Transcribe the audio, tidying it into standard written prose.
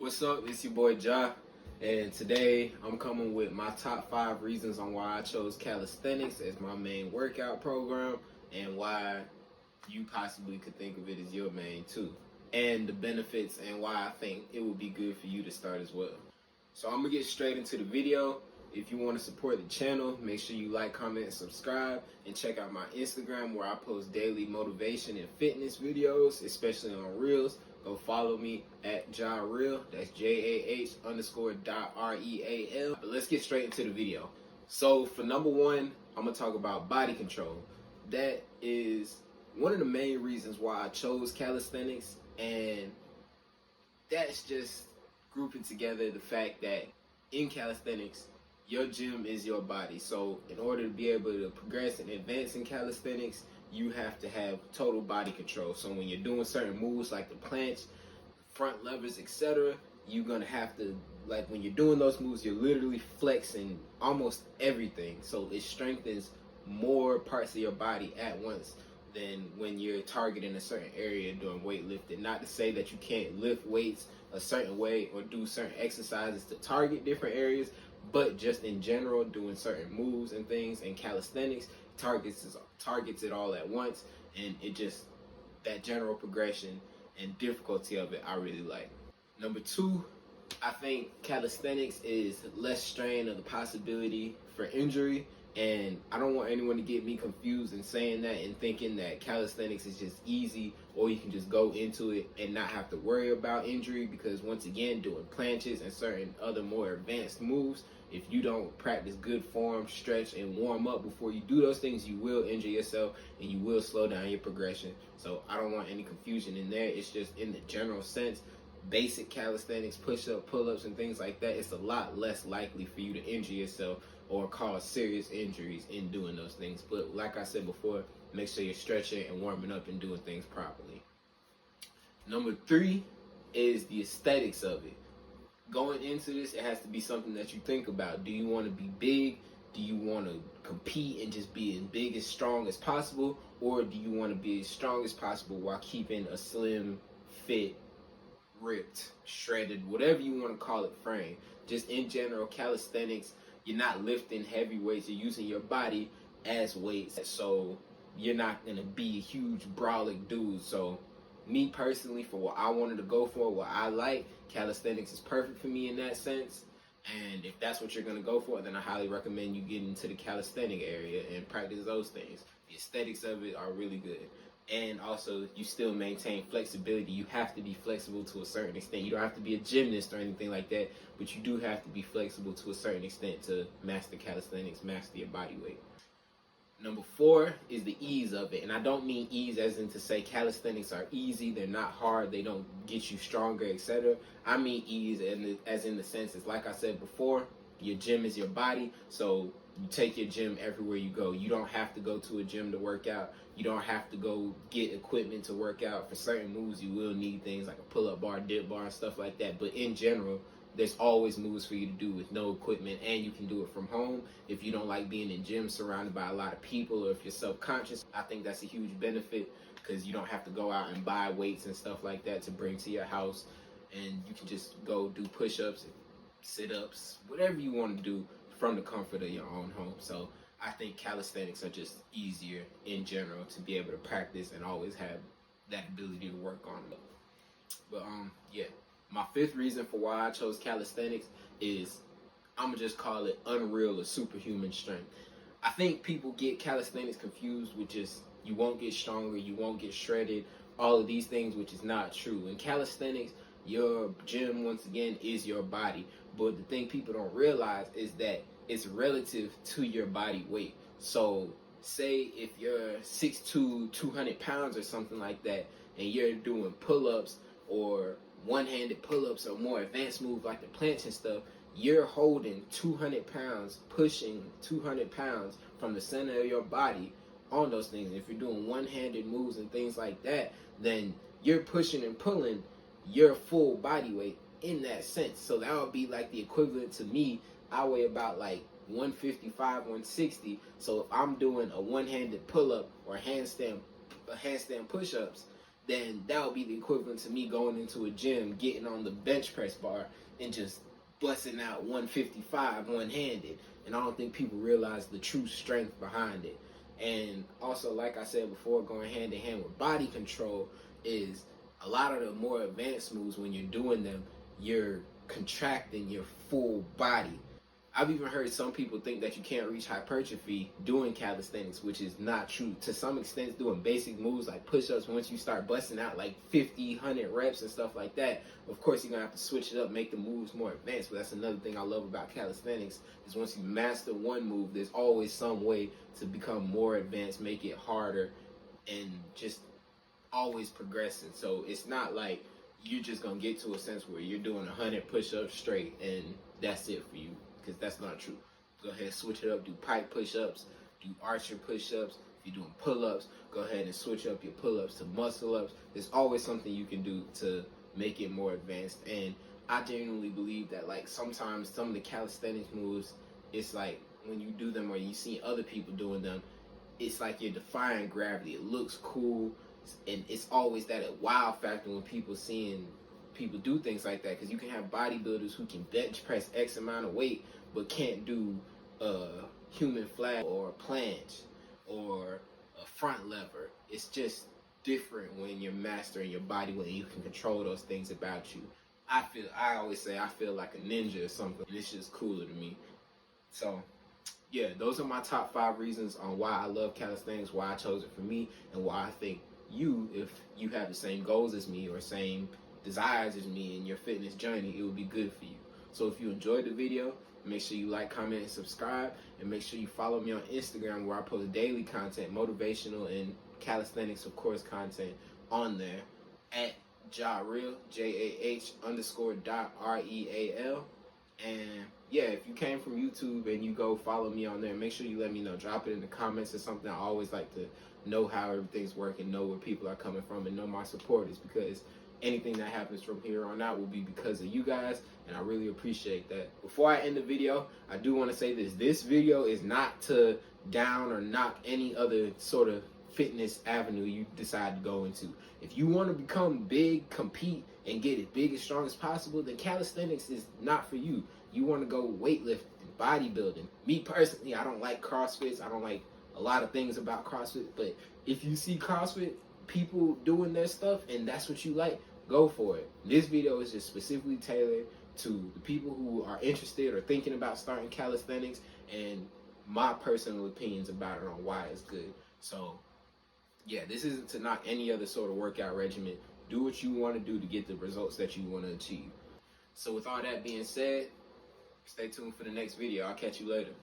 What's up? It's your boy Ja, and today I'm coming with my top 5 reasons on why I chose calisthenics as my main workout program and why you possibly could think of it as your main too, and the benefits and why I think it would be good for you to start as well. So I'm gonna get straight into the video. If you want to support the channel, make sure you like, comment, and subscribe, and check out my Instagram where I post daily motivation and fitness videos, especially on Reels. Go follow me at JahReal. That's JAH_.REAL. But let's get straight into the video. So for number one, I'm gonna talk about body control. That is one of the main reasons why I chose calisthenics, and that's just grouping together the fact that in calisthenics, your gym is your body. So in order to be able to progress and advance in calisthenics, you have to have total body control. So when you're doing certain moves like the planche, front levers, etc., you're gonna have to, like when you're doing those moves, you're literally flexing almost everything. So it strengthens more parts of your body at once than when you're targeting a certain area doing weightlifting. Not to say that you can't lift weights a certain way or do certain exercises to target different areas, but just in general, doing certain moves and things in calisthenics targets it all at once, and it just, that general progression and difficulty of it I really like. Number two, I think calisthenics is less strain of the possibility for injury, and I don't want anyone to get me confused in saying that and thinking that calisthenics is just easy or you can just go into it and not have to worry about injury, because once again, doing planches and certain other more advanced moves, if you don't practice good form, stretch, and warm up before you do those things, you will injure yourself and you will slow down your progression. So I don't want any confusion in there. It's just in the general sense, basic calisthenics, push-up, pull-ups, and things like that, it's a lot less likely for you to injure yourself or cause serious injuries in doing those things. But like I said before, make sure you're stretching and warming up and doing things properly. Number three is the aesthetics of it. Going into this, it has to be something that you think about. Do you want to be big? Do you want to compete and just be as big and strong as possible? Or do you want to be as strong as possible while keeping a slim, fit, ripped, shredded, whatever you want to call it, frame? Just in general, calisthenics, you're not lifting heavy weights. You're using your body as weights. So you're not going to be a huge, brolic dude. So me personally, for what I wanted to go for, what I like, calisthenics is perfect for me in that sense. And if that's what you're going to go for, then I highly recommend you get into the calisthenic area and practice those things. The aesthetics of it are really good. And also, you still maintain flexibility. You have to be flexible to a certain extent. You don't have to be a gymnast or anything like that, but you do have to be flexible to a certain extent to master calisthenics, master your body weight. Number four is the ease of it. And I don't mean ease as in to say calisthenics are easy, they're not hard, they don't get you stronger, etc. I mean ease as in the sense, it's like I said before, your gym is your body, so you take your gym everywhere you go. You don't have to go to a gym to work out. You don't have to go get equipment to work out. For certain moves, you will need things like a pull-up bar, dip bar, and stuff like that. But in general, there's always moves for you to do with no equipment, and you can do it from home. If you don't like being in gyms surrounded by a lot of people, or if you're self-conscious, I think that's a huge benefit, because you don't have to go out and buy weights and stuff like that to bring to your house, and you can just go do push-ups, sit-ups, whatever you want to do from the comfort of your own home. So I think calisthenics are just easier in general to be able to practice and always have that ability to work on it. But yeah. My fifth reason for why I chose calisthenics is, I'm going to just call it unreal or superhuman strength. I think people get calisthenics confused with just, you won't get stronger, you won't get shredded, all of these things, which is not true. In calisthenics, your gym, once again, is your body. But the thing people don't realize is that it's relative to your body weight. So say if you're 6'2", 200 pounds or something like that, and you're doing pull-ups or one-handed pull-ups or more advanced moves like the planche and stuff, you're holding 200 pounds, pushing 200 pounds from the center of your body on those things. If you're doing one-handed moves and things like that, then you're pushing and pulling your full body weight in that sense. So that would be like the equivalent to me. I weigh about like 155, 160. So if I'm doing a one-handed pull-up or handstand push-ups, then that would be the equivalent to me going into a gym, getting on the bench press bar, and just busting out 155 one-handed. And I don't think people realize the true strength behind it. And also, like I said before, going hand in hand with body control is a lot of the more advanced moves. When you're doing them, you're contracting your full body. I've even heard some people think that you can't reach hypertrophy doing calisthenics, which is not true. To some extent, doing basic moves like push-ups, once you start busting out like 50, 100 reps and stuff like that, of course you're going to have to switch it up, make the moves more advanced. But that's another thing I love about calisthenics, is once you master one move, there's always some way to become more advanced, make it harder, and just always progressing. So it's not like you're just going to get to a sense where you're doing 100 push-ups straight and that's it for you, because that's not true. Go ahead, switch it up, do pike push-ups, do archer push-ups. If you're doing pull-ups, go ahead and switch up your pull-ups to muscle-ups. There's always something you can do to make it more advanced. And I genuinely believe that, like, sometimes some of the calisthenics moves, it's like when you do them or you see other people doing them, it's like you're defying gravity. It looks cool, and it's always that wow factor when people seeing people do things like that, because you can have bodybuilders who can bench press X amount of weight but can't do a human flag or a planche or a front lever. It's just different when you're mastering your body, when you can control those things about you. I always say I feel like a ninja or something, and it's just cooler to me. So yeah, those are my top 5 reasons on why I love calisthenics, why I chose it for me, and why I think you, if you have the same goals as me or same desires as me in your fitness journey, it would be good for you. So if you enjoyed the video, make sure you like, comment, and subscribe, and make sure you follow me on Instagram, where I post daily content, motivational and calisthenics, of course, content on there, at JahReal, JAH_.REAL. And yeah, if you came from YouTube and you go follow me on there, make sure you let me know. Drop it in the comments or something. I always like to know how everything's working, know where people are coming from, and know my supporters, because anything that happens from here on out will be because of you guys, and I really appreciate that. Before I end the video, I do want to say this. This video is not to down or knock any other sort of fitness avenue you decide to go into. If you want to become big, compete, and get as big and strong as possible, then calisthenics is not for you. You want to go weightlifting, bodybuilding. Me personally, I don't like CrossFit. I don't like a lot of things about CrossFit, but if you see CrossFit people doing their stuff and that's what you like, go for it. This video is just specifically tailored to the people who are interested or thinking about starting calisthenics, and my personal opinions about it on why it's good. So yeah, this isn't to knock any other sort of workout regimen. Do what you want to do to get the results that you want to achieve. So with all that being said, stay tuned for the next video. I'll catch you later.